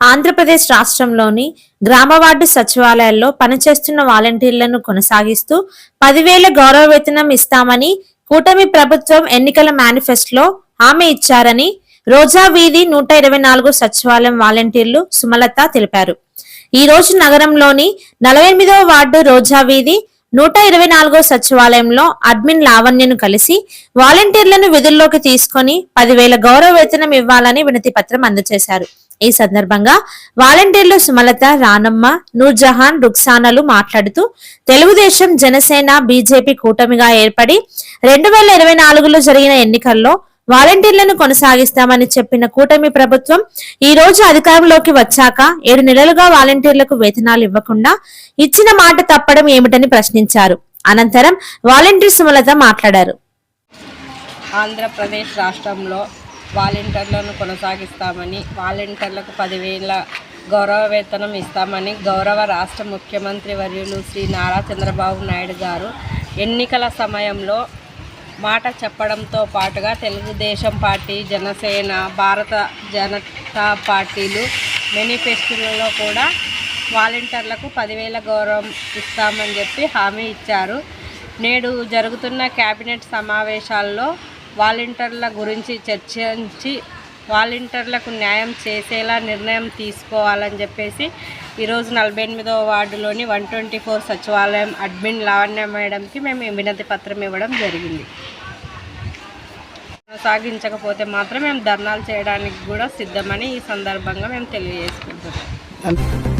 ఆంధ్రప్రదేశ్ రాష్ట్రంలోని గ్రామ వార్డు సచివాలయాల్లో పనిచేస్తున్న వాలంటీర్లను కొనసాగిస్తూ 10,000 గౌరవ వేతనం ఇస్తామని కూటమి ప్రభుత్వం ఎన్నికల మేనిఫెస్టోలో హామీ ఇచ్చారని రోజా వీధి 124 సచివాలయం వాలంటీర్లు సుమలత తెలిపారు. ఈ రోజు నగరంలోని 48వ వార్డు రోజా వీధి 124 సచివాలయంలో అడ్మిన్ లావణ్యను కలిసి వాలంటీర్లను విధుల్లోకి తీసుకొని 10,000 గౌరవ వేతనం ఇవ్వాలని వినతి పత్రం అందజేశారు. ఈ సందర్భంగా వాలంటీర్లు సుమలత, రానమ్మ, నూర్జహాన్, రుక్సానాలు మాట్లాడుతూ తెలుగుదేశం, జనసేన, బీజేపీ కూటమిగా ఏర్పడి 2024లో జరిగిన ఎన్నికల్లో వాలంటీర్లను కొనసాగిస్తామని చెప్పిన కూటమి ప్రభుత్వం ఈ రోజు అధికారంలోకి వచ్చాక 7 నెలలుగా వాలంటీర్లకు వేతనాలు ఇవ్వకుండా ఇచ్చిన మాట తప్పడం ఏమిటని ప్రశ్నించారు. అనంతరం వాలంటీర్ సుమలత మాట్లాడారు. ఆంధ్రప్రదేశ్ రాష్ట్రంలో వాలంటీర్లను కొనసాగిస్తామని, వాలంటీర్లకు 10,000 గౌరవ వేతనం ఇస్తామని గౌరవ రాష్ట్ర ముఖ్యమంత్రి వర్యులు శ్రీ నారా చంద్రబాబు నాయుడు గారు ఎన్నికల సమయంలో మాట చెప్పడంతో పాటుగా తెలుగుదేశం పార్టీ, జనసేన, భారత జనతా పార్టీలు మేనిఫెస్టోలో కూడా వాలంటీర్లకు 10,000 గౌరవం ఇస్తామని చెప్పి హామీ ఇచ్చారు. నేడు జరుగుతున్న కేబినెట్ సమావేశాల్లో వాలంటీర్ల గురించి చర్చించి వాలంటీర్లకు న్యాయం చేసేలా నిర్ణయం తీసుకోవాలని చెప్పేసి ఈరోజు 48వ వార్డులోని 124 సచివాలయం అడ్మిన్ లావణ్య మేడంకి మేము వినతి పత్రం ఇవ్వడం జరిగింది. కొనసాగించకపోతే మాత్రం మేము ధర్నాలు చేయడానికి కూడా సిద్ధమని ఈ సందర్భంగా మేము తెలియజేసుకుంటున్నాం.